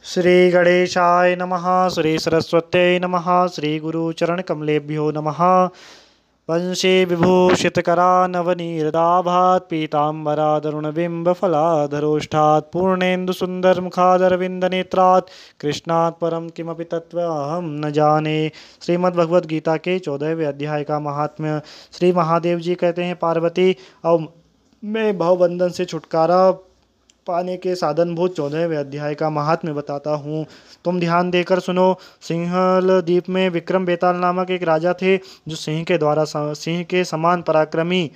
श्री गणेशाय नमः। श्री सरस्वत्यै नमः। श्री गुरुचरणकमलेभ्यो नमः। वंशे विभूषितकरानवनीरदाभात् पीताम्बरादरुणबिम्बफलाधरोष्ठात् पूर्णेन्दुसुन्दरमुखादरविन्दनेत्रात् कृष्णात् परं किमपि तत्त्वमहं न जाने। श्रीमद्भगवद गीता के 14वें अध्याय का महात्म्य। श्री महादेव जी कहते हैं, पार्वती, अब मैं भवबंधन से छुटकारा पाने के साधनभूत 14वें अध्याय का महात्म्य बताता हूँ। तुम ध्यान देकर सुनो। सिंहल द्वीप में विक्रम बेताल नामक एक राजा थे, जो सिंह के समान पराक्रमी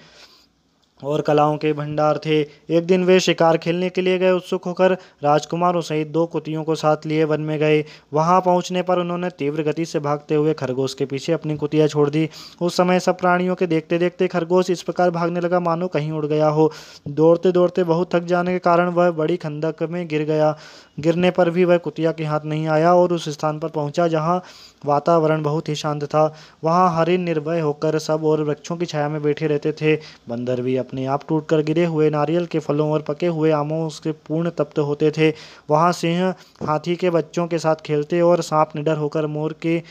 और कलाओं के भंडार थे। एक दिन वे शिकार खेलने के लिए गए। उत्सुक होकर राजकुमारों सहित 2 कुतियों को साथ लिए वन में गए। वहां पहुंचने पर उन्होंने तीव्र गति से भागते हुए खरगोश के पीछे अपनी कुतिया छोड़ दी। उस समय सब प्राणियों के देखते देखते खरगोश इस प्रकार भागने लगा मानो कहीं उड़ गया हो। दौड़ते दौड़ते बहुत थक जाने के कारण वह बड़ी खंदक में गिर गया। गिरने पर भी वह कुतिया के हाथ नहीं आया और उस स्थान पर पहुंचा जहां वातावरण बहुत ही शांत था। वहां हरिण निर्भय होकर सब और वृक्षों की छाया में बैठे रहते थे। बंदर भी अपने आप टूटकर गिरे हुए नारियल के फलों और पके हुए आमों से पूर्ण तप्त होते थे। वहां सिंह हाथी के बच्चों के साथ खेलते और सांप निडर होकर मोर के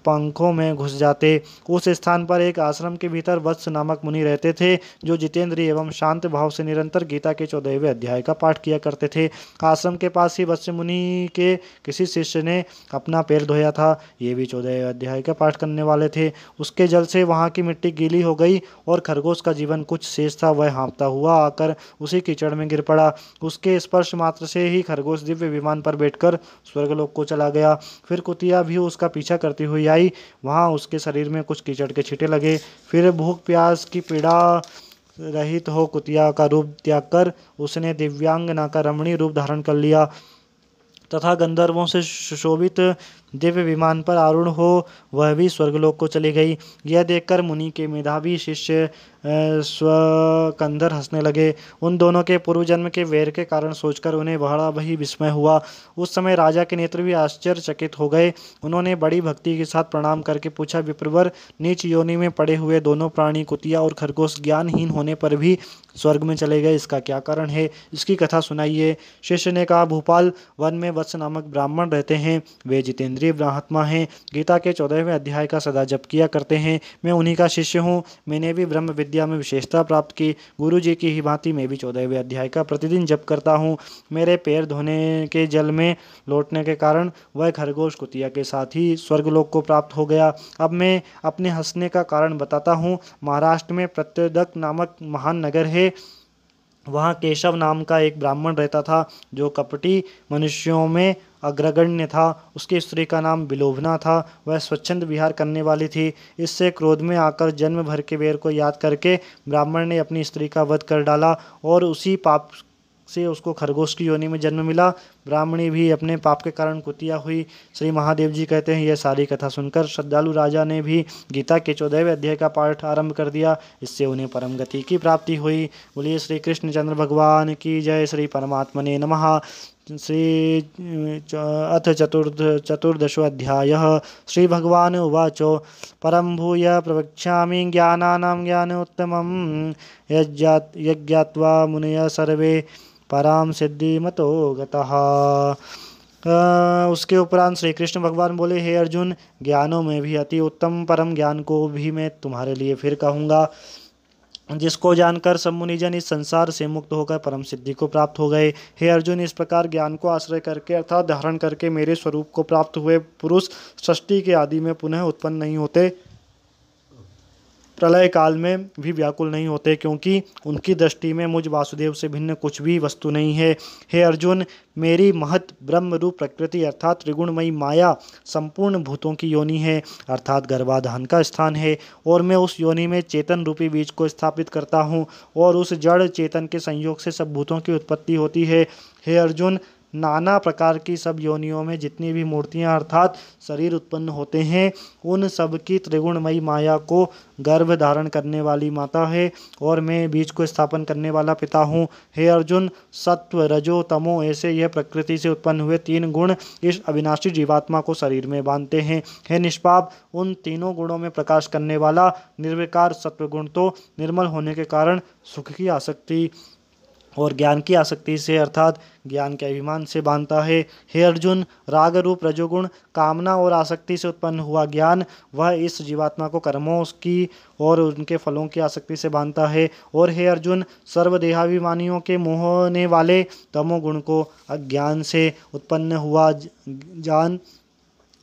पंखों में घुस जाते। उस स्थान पर एक आश्रम के भीतर वत्स नामक मुनि रहते थे, जो जितेंद्रिय एवं शांत भाव से निरंतर गीता के 14वें अध्याय का पाठ किया करते थे। आश्रम के पास ही वत्स मुनि के किसी शिष्य ने अपना पैर धोया था। ये भी 14वें अध्याय का पाठ करने वाले थे। उसके जल से वहां की मिट्टी गीली हो गई और खरगोश का जीवन कुछ शेष था। वह हाँफता हुआ आकर उसी कीचड़ में गिर पड़ा। उसके स्पर्श मात्र से ही खरगोश दिव्य विमान पर बैठकर स्वर्गलोक को चला गया। फिर कुतिया भी उसका पीछा करती हुई आई। वहां उसके शरीर में कुछ कीचड़ के छींटे लगे। फिर भूख प्यास की पीड़ा रहित हो कुतिया का रूप त्याग कर उसने दिव्यांगना का रमणीय रूप धारण कर लिया तथा गंधर्वों से सुशोभित दिव्य विमान पर आरूढ़ हो वह भी स्वर्गलोक को चली गई। यह देखकर मुनि के मेधावी शिष्य स्वकंधर हंसने लगे। उन दोनों के पूर्व जन्म के वैर के कारण सोचकर उन्हें बड़ा ही विस्मय हुआ। उस समय राजा के नेत्र भी आश्चर्यचकित हो गए। उन्होंने बड़ी भक्ति के साथ प्रणाम करके पूछा, विप्रवर, नीच योनि में पड़े हुए दोनों प्राणी कुतिया और खरगोश ज्ञानहीन होने पर भी स्वर्ग में चले गए, इसका क्या कारण है? इसकी कथा सुनाइए। शिष्य ने कहा, भूपाल वन में वत्स नामक ब्राह्मण रहते हैं। वे जितेंद्रिय ब्रह्मात्मा हैं। गीता के 14वें अध्याय का सदा जप किया करते हैं। मैं उन्हीं का शिष्य हूँ। मैंने भी ब्रह्म विद्या में विशेषता प्राप्त की। गुरु जी की ही भांति मैं भी 14वें अध्याय का प्रतिदिन जप करता हूँ। मेरे पैर धोने के जल में लौटने के कारण वह खरगोश कुतिया के साथ ही स्वर्गलोक को प्राप्त हो गया। अब मैं अपने हंसने का कारण बताता हूँ। महाराष्ट्र में प्रत्येदक नामक महान नगर है। वहाँ केशव नाम का एक ब्राह्मण रहता था, जो कपटी मनुष्यों में अग्रगण्य था। उसकी स्त्री का नाम विलोभना था। वह स्वच्छंद विहार करने वाली थी। इससे क्रोध में आकर जन्म भर के बैर को याद करके ब्राह्मण ने अपनी स्त्री का वध कर डाला और उसी पाप से उसको खरगोश की योनि में जन्म मिला। ब्राह्मणी भी अपने पाप के कारण कुतिया हुई। श्री महादेव जी कहते हैं, यह सारी कथा सुनकर श्रद्धालु राजा ने भी गीता के 14वें अध्याय का पाठ आरंभ कर दिया। इससे उन्हें परम गति की प्राप्ति हुई। बोलिए श्री कृष्णचंद्र भगवान की जय। श्री परमात्मने नमः। श्री अथ चतुर्दशोऽध्यायः। श्री भगवान उवाचो, परम भूय प्रवक्ष्यामि ज्ञानानां ज्ञानोत्तमं यज्ञात्वा मुनयः सर्वे पराम सिद्धिमतो गतः। उसके उपरांत श्री कृष्ण भगवान बोले, हे अर्जुन, ज्ञानों में भी अति उत्तम परम ज्ञान को भी मैं तुम्हारे लिए फिर कहूँगा, जिसको जानकर सब मुनिजन इस संसार से मुक्त होकर परम सिद्धि को प्राप्त हो गए। हे अर्जुन, इस प्रकार ज्ञान को आश्रय करके अर्थात धारण करके मेरे स्वरूप को प्राप्त हुए पुरुष सृष्टि के आदि में पुनः उत्पन्न नहीं होते, प्रलय काल में भी व्याकुल नहीं होते, क्योंकि उनकी दृष्टि में मुझ वासुदेव से भिन्न कुछ भी वस्तु नहीं है। हे अर्जुन, मेरी महत ब्रह्म रूप प्रकृति अर्थात त्रिगुणमयी माया संपूर्ण भूतों की योनि है, अर्थात गर्भाधान का स्थान है, और मैं उस योनि में चेतन रूपी बीज को स्थापित करता हूँ और उस जड़ चेतन के संयोग से सब भूतों की उत्पत्ति होती है। हे अर्जुन, नाना प्रकार की सब योनियों में जितनी भी मूर्तियां अर्थात शरीर उत्पन्न होते हैं, उन सब की त्रिगुणमयी माया को गर्भ धारण करने वाली माता है और मैं बीज को स्थापन करने वाला पिता हूँ। हे अर्जुन, सत्व रजो तमो ऐसे यह प्रकृति से उत्पन्न हुए 3 गुण इस अविनाशी जीवात्मा को शरीर में बांधते हैं। हे निष्पाप, उन तीनों गुणों में प्रकाश करने वाला निर्विकार सत्व गुण तो निर्मल होने के कारण सुख की आसक्ति और ज्ञान की आसक्ति से अर्थात ज्ञान के अभिमान से बांधता है। हे अर्जुन, राग रूप रजोगुण कामना और आसक्ति से उत्पन्न हुआ ज्ञान वह इस जीवात्मा को कर्मों की और उनके फलों की आसक्ति से बांधता है। और हे अर्जुन, सर्वदेहाभिमानियों के मोहने वाले तमोगुण को अज्ञान से उत्पन्न हुआ ज्ञान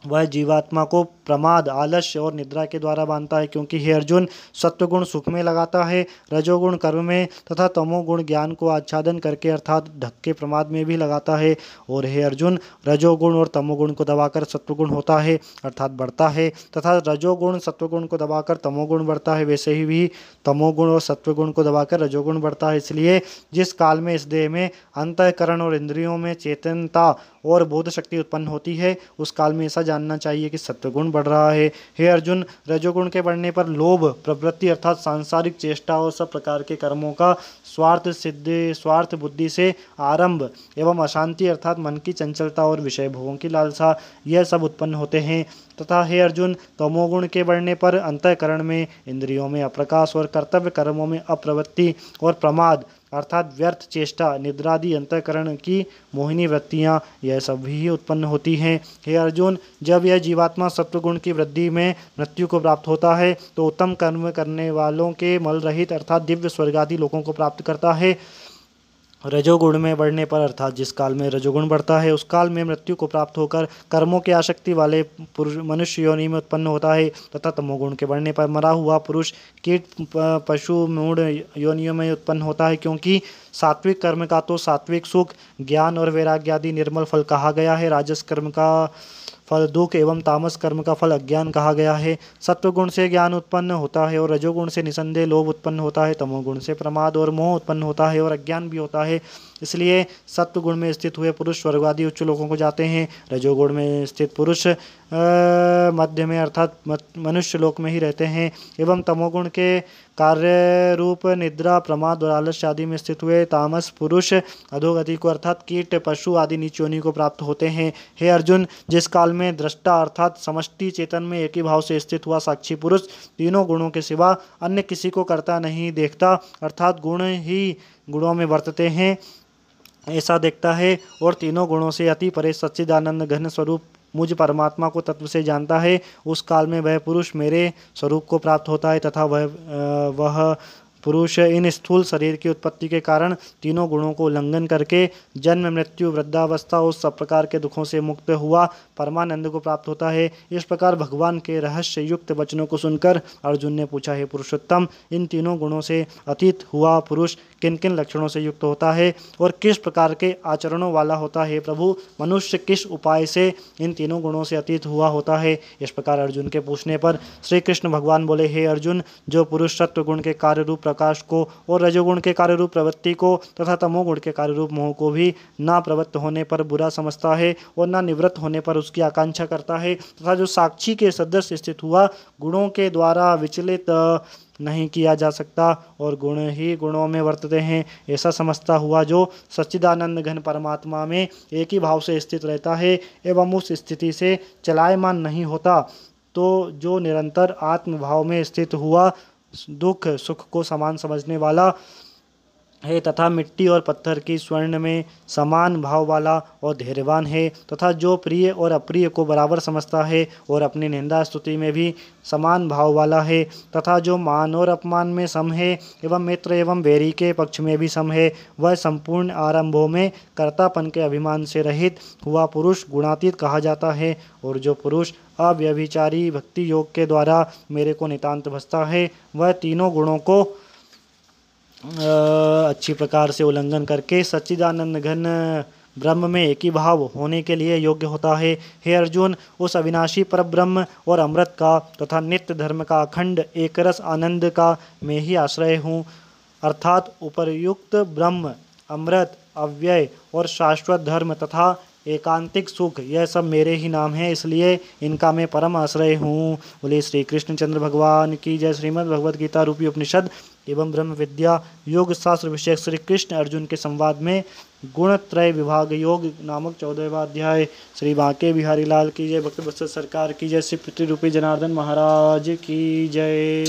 वह जीवात्मा को प्रमाद, आलस्य और निद्रा के द्वारा बांधता है। क्योंकि हे अर्जुन, सत्वगुण सुख में लगाता है, रजोगुण कर्म में तथा तमोगुण ज्ञान को आच्छादन करके अर्थात ढक के प्रमाद में भी लगाता है। और हे अर्जुन, रजोगुण और तमोगुण को दबाकर सत्वगुण होता है अर्थात बढ़ता है, तथा रजोगुण सत्वगुण को दबाकर तमोगुण बढ़ता है, वैसे ही भी तमोगुण और सत्वगुण को दबाकर रजोगुण बढ़ता है। इसलिए जिस काल में इस देह में अंतःकरण और इंद्रियों में चेतनता और बोध शक्ति उत्पन्न होती है, उस काल में ऐसा जानना चाहिए कि सत्वगुण बढ़ रहा है। हे अर्जुन, रजोगुण के बढ़ने पर लोभ, प्रवृत्ति अर्थात सांसारिक चेष्टा और सब प्रकार के कर्मों का स्वार्थ बुद्धि से आरंभ एवं अशांति अर्थात मन की चंचलता और विषय भोगों की लालसा, यह सब उत्पन्न होते हैं। तथा हे अर्जुन, तमोगुण के बढ़ने पर अंतःकरण में, इंद्रियों में अप्रकाश और कर्तव्य कर्मों में अप्रवृत्ति और प्रमाद अर्थात व्यर्थ चेष्टा, निद्रादि अंतःकरण की मोहिनी वृत्तियाँ, यह सब भी उत्पन्न होती हैं। हे अर्जुन, जब यह जीवात्मा सत्वगुण की वृद्धि में मृत्यु को प्राप्त होता है तो उत्तम कर्म करने वालों के मल रहित अर्थात दिव्य स्वर्ग आदि लोकों को प्राप्त करता है। रजोगुण में बढ़ने पर अर्थात जिस काल में रजोगुण बढ़ता है उस काल में मृत्यु को प्राप्त होकर कर्मों की आसक्ति वाले पुरुष मनुष्य योनि में उत्पन्न होता है। तथा तमोगुण के बढ़ने पर मरा हुआ पुरुष कीट पशु मूढ़ योनियों में उत्पन्न होता है। क्योंकि सात्विक कर्म का तो सात्विक सुख, ज्ञान और वैराग्य आदि निर्मल फल कहा गया है, राजस कर्म का फल दुख एवं तामस कर्म का फल अज्ञान कहा गया है। सत्वगुण से ज्ञान उत्पन्न होता है और रजोगुण से निसंदेह लोभ उत्पन्न होता है, तमोगुण से प्रमाद और मोह उत्पन्न होता है और अज्ञान भी होता है। इसलिए सत्वगुण में स्थित हुए पुरुष स्वर्ग आदि उच्च लोकों को जाते हैं, रजोगुण में स्थित पुरुष मध्य में अर्थात मनुष्य लोक में ही रहते हैं, एवं तमोगुण के कार्य रूप निद्रा, प्रमाद और आलस्य आदि में स्थित हुए तामस पुरुष अधोगति को अर्थात कीट पशु आदि नीच योनि को प्राप्त होते हैं। हे अर्जुन, जिस काल में दृष्टा अर्थात समष्टि चेतन में एक ही भाव से स्थित हुआ साक्षी पुरुष तीनों गुणों के सिवा अन्य किसी को करता नहीं देखता अर्थात गुण ही गुणों में वर्तते हैं ऐसा देखता है और तीनों गुणों से अति परे सच्चिदानंद घन स्वरूप मुझ परमात्मा को तत्व से जानता है, उस काल में वह पुरुष मेरे स्वरूप को प्राप्त होता है तथा वह पुरुष इन स्थूल शरीर की उत्पत्ति के कारण तीनों गुणों को उल्लंघन करके जन्म मृत्यु वृद्धावस्था और सब प्रकार के दुखों से मुक्त हुआ परमानंद को प्राप्त होता है। इस प्रकार भगवान के रहस्य युक्त वचनों को सुनकर अर्जुन ने पूछा, हे पुरुषोत्तम, इन तीनों गुणों से अतीत हुआ पुरुष किन किन लक्षणों से युक्त होता है और किस प्रकार के आचरणों वाला होता है? प्रभु, मनुष्य किस उपाय से इन तीनों गुणों से अतीत हुआ होता है? इस प्रकार अर्जुन के पूछने पर श्री कृष्ण भगवान बोले, हे अर्जुन, जो पुरुष सत्व गुण के कार्य रूप प्रकाश को और रजोगुण के कार्य रूप प्रवृत्ति को तथा तमोगुण के कार्य रूप मोह को भी ना प्रवृत्त होने पर बुरा समझता है और ना निवृत्त होने पर उसकी आकांक्षा करता है, तथा जो साक्षी के सदृश स्थित हुआ गुणों के द्वारा विचलित नहीं किया जा सकता और गुण ही गुणों में वर्तते हैं, ऐसा समझता हुआ जो सच्चिदानंद घन परमात्मा में एक ही भाव से स्थित रहता है एवं उस स्थिति से चलायमान नहीं होता, तो जो निरंतर आत्मभाव में स्थित हुआ दुख सुख को समान समझने वाला है तथा मिट्टी और पत्थर की स्वर्ण में समान भाव वाला और धैर्यवान है, तथा जो प्रिय और अप्रिय को बराबर समझता है और अपनी निंदा स्तुति में भी समान भाव वाला है, तथा जो मान और अपमान में सम है एवं मित्र एवं बैरी के पक्ष में भी सम है, वह संपूर्ण आरंभों में कर्तापन के अभिमान से रहित हुआ पुरुष गुणातीत कहा जाता है। और जो पुरुष अव्यभिचारी भक्ति योग के द्वारा मेरे को नितांत भजता है, वह तीनों गुणों को अच्छी प्रकार से उल्लंघन करके सच्चिदानंद घन ब्रह्म में एक ही भाव होने के लिए योग्य होता है। हे अर्जुन, उस अविनाशी परब्रह्म और अमृत का तथा नित्य धर्म का अखंड एकरस आनंद का मैं ही आश्रय हूँ, अर्थात उपर्युक्त ब्रह्म, अमृत, अव्यय और शाश्वत धर्म तथा एकांतिक सुख, यह सब मेरे ही नाम है, इसलिए इनका मैं परम आश्रय हूँ। बोले श्री कृष्णचंद्र भगवान की जय। श्रीमद् भगवद गीता रूपी उपनिषद एवं ब्रह्म विद्या योग शास्त्र विषय श्री कृष्ण अर्जुन के संवाद में गुणत्रय विभाग योग नामक 14वां अध्याय। श्री बांके बिहारी लाल की जय। भक्त वत्सल सरकार की जय। श्री पितृरूपी जनार्दन महाराज की जय।